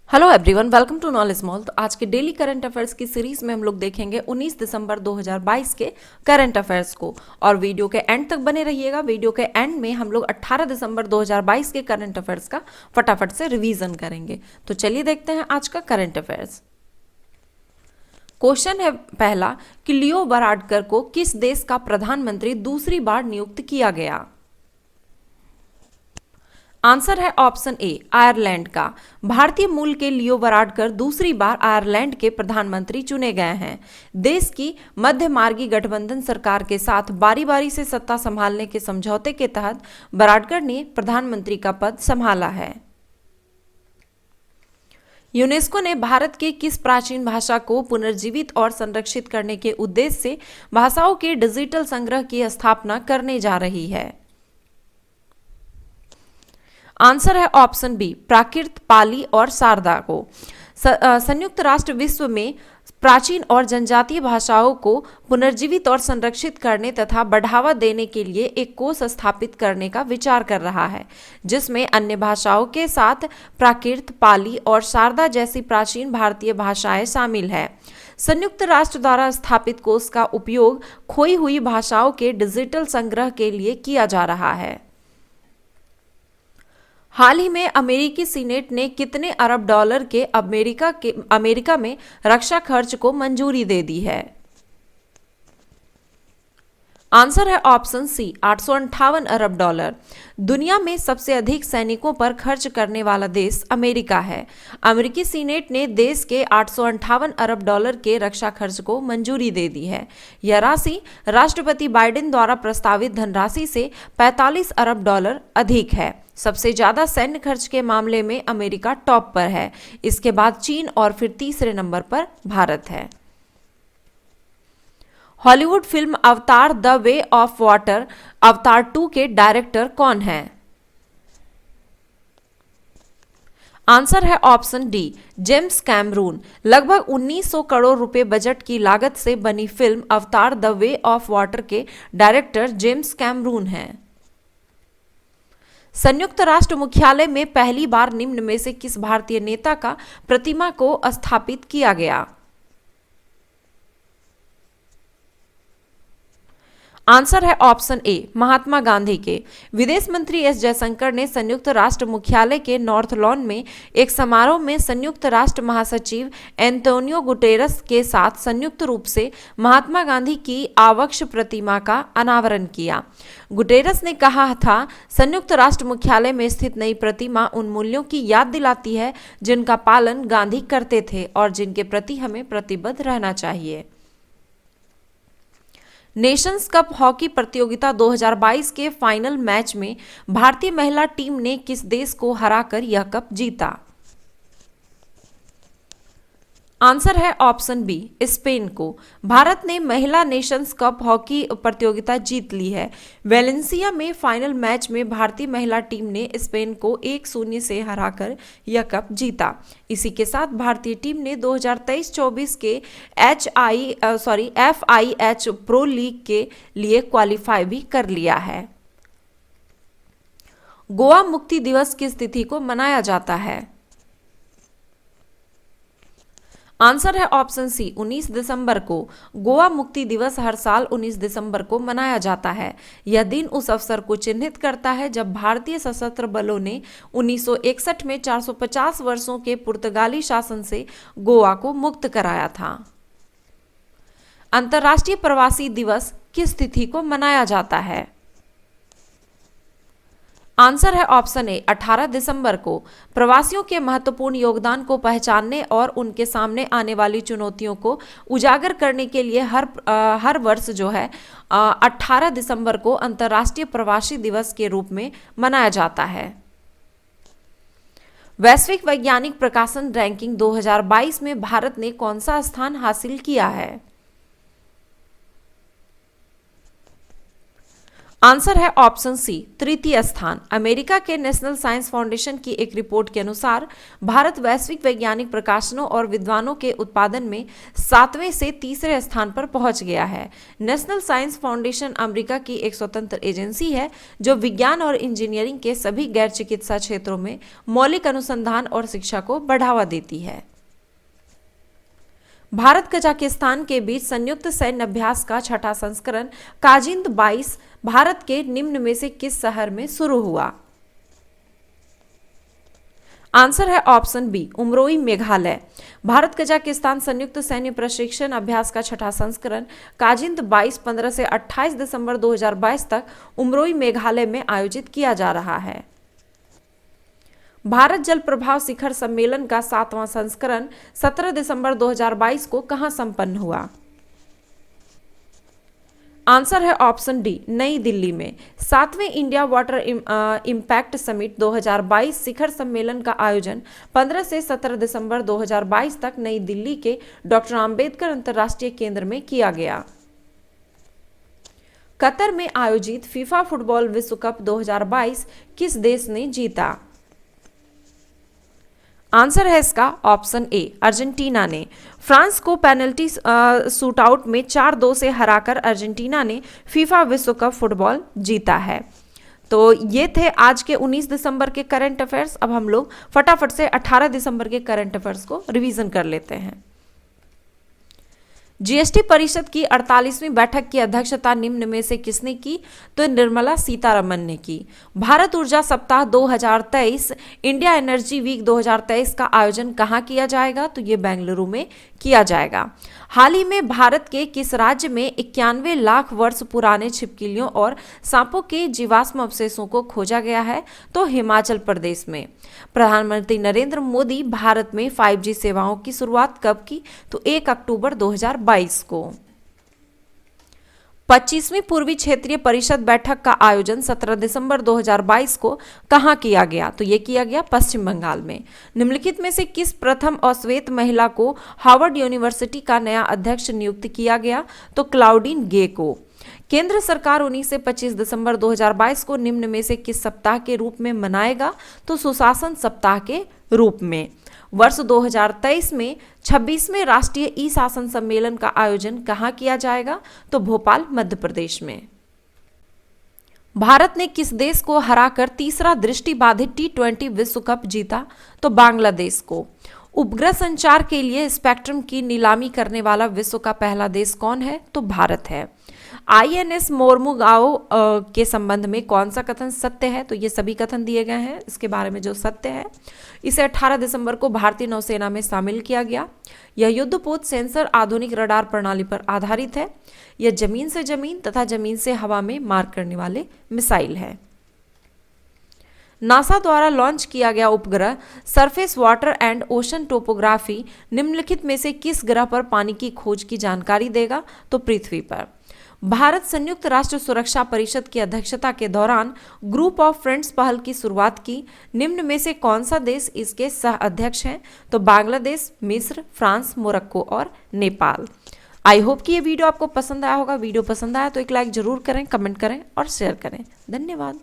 Hello everyone, welcome to knowledge mall. तो आज के डेली करंट अफेयर्स की सीरीज में हम लोग देखेंगे 19 दिसंबर 2022 के करंट अफेयर्स को। और वीडियो के एंड तक बने रहिएगा। वीडियो के एंड में हम लोग 18 दिसंबर 2022 के करंट अफेयर्स का फटाफट से रिवीजन करेंगे। तो चलिए देखते हैं आज का करंट अफेयर्स। क्वेश्चन है पहला कि लियो वराडकर को किस देश का प्रधानमंत्री दूसरी बार नियुक्त किया गया। आंसर है ऑप्शन ए, आयरलैंड का। भारतीय मूल के लियो वराडकर दूसरी बार आयरलैंड के प्रधानमंत्री चुने गए हैं। देश की मध्य मार्गी गठबंधन सरकार के साथ बारी बारी से सत्ता संभालने के समझौते के तहत वराडकर ने प्रधानमंत्री का पद संभाला है। यूनेस्को ने भारत के किस प्राचीन भाषा को पुनर्जीवित और संरक्षित करने के उद्देश्य से भाषाओं के डिजिटल संग्रह की स्थापना करने जा रही है। आंसर है ऑप्शन बी, प्राकृत, पाली और शारदा को। संयुक्त राष्ट्र विश्व में प्राचीन और जनजातीय भाषाओं को पुनर्जीवित और संरक्षित करने तथा बढ़ावा देने के लिए एक कोष स्थापित करने का विचार कर रहा है, जिसमें अन्य भाषाओं के साथ प्राकृत, पाली और शारदा जैसी प्राचीन भारतीय भाषाएं शामिल है। संयुक्त राष्ट्र द्वारा स्थापित कोष का उपयोग खोई हुई भाषाओं के डिजिटल संग्रह के लिए किया जा रहा है। हाल ही में अमेरिकी सीनेट ने कितने अरब डॉलर के अमेरिका में रक्षा खर्च को मंजूरी दे दी है। आंसर है ऑप्शन सी, 858 अरब डॉलर। दुनिया में सबसे अधिक सैनिकों पर खर्च करने वाला देश अमेरिका है। अमेरिकी सीनेट ने देश के 858 अरब डॉलर के रक्षा खर्च को मंजूरी दे दी है। यह राशि राष्ट्रपति बाइडेन द्वारा प्रस्तावित धनराशि से 45 अरब डॉलर अधिक है। सबसे ज्यादा सैन्य खर्च के मामले में अमेरिका टॉप पर है। इसके बाद चीन और फिर तीसरे नंबर पर भारत है। हॉलीवुड फिल्म अवतार द वे ऑफ वाटर अवतार 2 के डायरेक्टर कौन है। आंसर है ऑप्शन डी, जेम्स कैमरून। लगभग 1900 करोड़ रुपए बजट की लागत से बनी फिल्म अवतार द वे ऑफ वाटर के डायरेक्टर जेम्स कैमरून हैं। संयुक्त राष्ट्र मुख्यालय में पहली बार निम्न में से किस भारतीय नेता का प्रतिमा को स्थापित किया गया। आंसर है ऑप्शन ए, महात्मा गांधी के। विदेश मंत्री एस जयशंकर ने संयुक्त राष्ट्र मुख्यालय के नॉर्थ लॉन में एक समारोह में संयुक्त राष्ट्र महासचिव एंटोनियो गुटेरस के साथ संयुक्त रूप से महात्मा गांधी की आवक्ष प्रतिमा का अनावरण किया। गुटेरस ने कहा था, संयुक्त राष्ट्र मुख्यालय में स्थित नई प्रतिमा उन मूल्यों की याद दिलाती है जिनका पालन गांधी करते थे और जिनके प्रति हमें प्रतिबद्ध रहना चाहिए। नेशंस कप हॉकी प्रतियोगिता 2022 के फाइनल मैच में भारतीय महिला टीम ने किस देश को हराकर यह कप जीता। आंसर है ऑप्शन बी, स्पेन को। भारत ने महिला नेशंस कप हॉकी प्रतियोगिता जीत ली है। वेलेंसिया में फाइनल मैच में भारतीय महिला टीम ने स्पेन को 1-0 से हराकर यह कप जीता। इसी के साथ भारतीय टीम ने 2023-24 के FIH प्रो लीग के लिए क्वालिफाई भी कर लिया है। गोवा मुक्ति दिवस किस तिथि को मनाया जाता है। आंसर है ऑप्शन सी, 19 दिसंबर को। गोवा मुक्ति दिवस हर साल 19 दिसंबर को मनाया जाता है। यह दिन उस अवसर को चिन्हित करता है जब भारतीय सशस्त्र बलों ने 1961 में 450 वर्षों के पुर्तगाली शासन से गोवा को मुक्त कराया था। अंतर्राष्ट्रीय प्रवासी दिवस किस तिथि को मनाया जाता है। आंसर है ऑप्शन ए, 18 दिसंबर को। प्रवासियों के महत्वपूर्ण योगदान को पहचानने और उनके सामने आने वाली चुनौतियों को उजागर करने के लिए हर वर्ष जो है 18 दिसंबर को अंतर्राष्ट्रीय प्रवासी दिवस के रूप में मनाया जाता है। वैश्विक वैज्ञानिक प्रकाशन रैंकिंग 2022 में भारत ने कौन सा स्थान हासिल किया है। आंसर है ऑप्शन सी, तृतीय स्थान। अमेरिका के नेशनल साइंस फाउंडेशन की एक रिपोर्ट के अनुसार भारत वैश्विक वैज्ञानिक प्रकाशनों और विद्वानों के उत्पादन में 7वें से तीसरे स्थान पर पहुंच गया है। नेशनल साइंस फाउंडेशन अमेरिका की एक स्वतंत्र एजेंसी है जो विज्ञान और इंजीनियरिंग के सभी गैर चिकित्सा क्षेत्रों में मौलिक अनुसंधान और शिक्षा को बढ़ावा देती है। भारत कजाकिस्तान के बीच संयुक्त सैन्य अभ्यास का छठा संस्करण काजिंद 22 भारत के निम्न में से किस शहर में शुरू हुआ? आंसर है option B, Umroi Meghalaya. Bharat Kazakhstan संयुक्त सैन्य प्रशिक्षण अभ्यास का छठा संस्करण काजिंद 22 15 से 28 दिसंबर 2022 तक उमरोई मेघालय में आयोजित किया जा रहा है। भारत जल प्रभाव शिखर सम्मेलन का 7वां संस्करण 17 दिसंबर 2022 को कहां संपन्न हुआ? आंसर है ऑप्शन डी, नई दिल्ली में। 7वें इंडिया वाटर इम्पैक्ट समिट 2022 शिखर सम्मेलन का आयोजन 15 से 17 दिसंबर 2022 तक नई दिल्ली के डॉक्टर आंबेडकर अंतर्राष्ट्रीय केंद्र में किया गया। कतर में आयोजित फीफा फुटबॉल विश्व कप 2022 किस देश ने जीता? आंसर है इसका ऑप्शन ए, अर्जेंटीना ने। फ्रांस को पेनल्टी शूटआउट में 4-2 से हराकर अर्जेंटीना ने फीफा विश्व कप फुटबॉल जीता है। तो ये थे आज के 19 दिसंबर के करंट अफेयर्स। अब हम लोग फटाफट से 18 दिसंबर के करंट अफेयर्स को रिवीजन कर लेते हैं। जीएसटी परिषद की 48वीं बैठक की अध्यक्षता निम्न में से किसने की? तो निर्मला सीतारमण ने की। भारत ऊर्जा सप्ताह 2023 इंडिया एनर्जी वीक 2023 का आयोजन कहाँ किया जाएगा? तो ये बेंगलुरु में किया जाएगा। हाल ही में भारत के किस राज्य में 91 लाख वर्ष पुराने छिपकलियों और सांपों के जीवाश्म अवशेषों को खोजा गया है? तो हिमाचल प्रदेश में। प्रधानमंत्री नरेंद्र मोदी भारत में 5G सेवाओं की शुरुआत कब की? तो 1 अक्टूबर 2022 को। 25वीं पूर्वी क्षेत्रीय परिषद बैठक का आयोजन 17 दिसंबर 2022 को कहां किया गया? तो यह किया गया पश्चिम बंगाल में। निम्नलिखित में से किस प्रथम और श्वेत महिला को हार्वर्ड यूनिवर्सिटी का नया अध्यक्ष नियुक्त किया गया? तो क्लाउडीन गे को। केंद्र सरकार 19 से 25 दिसंबर 2022 को निम्न में से किस सप्ताह के रूप में मनाएगा? तो सुशासन सप्ताह के रूप में। वर्ष 2023 में 26वें राष्ट्रीय ई शासन सम्मेलन का आयोजन कहां किया जाएगा? तो भोपाल मध्य प्रदेश में। भारत ने किस देश को हराकर तीसरा दृष्टिबाधित T20 विश्व कप जीता? तो बांग्लादेश को। उपग्रह संचार के लिए स्पेक्ट्रम की नीलामी करने वाला विश्व का पहला देश कौन है? तो भारत है। INS मोरमुगाओ के संबंध में कौन सा कथन सत्य है? तो ये सभी कथन दिए गए हैं। इसके बारे में जो सत्य है, इसे 18 दिसंबर को भारतीय नौसेना में शामिल किया गया। यह युद्धपोत सेंसर आधुनिक रडार प्रणाली पर आधारित है। यह जमीन से जमीन तथा जमीन से हवा में मार करने वाले मिसाइल है। नासा द्वारा लॉन्च किया गया उपग्रह surface water and ocean topography निम्नलिखित में से किस ग्रह पर पानी की खोज की जानकारी देगा? तो पृथ्वी पर। भारत संयुक्त राष्ट्र सुरक्षा परिषद की अध्यक्षता के दौरान ग्रुप ऑफ फ्रेंड्स पहल की शुरुआत की। निम्न में से कौन सा देश इसके सह अध्यक्ष हैं? तो बांग्लादेश, मिस्र, फ्रांस, मोरक्को और नेपाल। आई होप कि ये वीडियो आपको पसंद आया होगा। वीडियो पसंद आया तो एक लाइक जरूर करें, कमेंट करें और शेयर करें। धन्यवाद।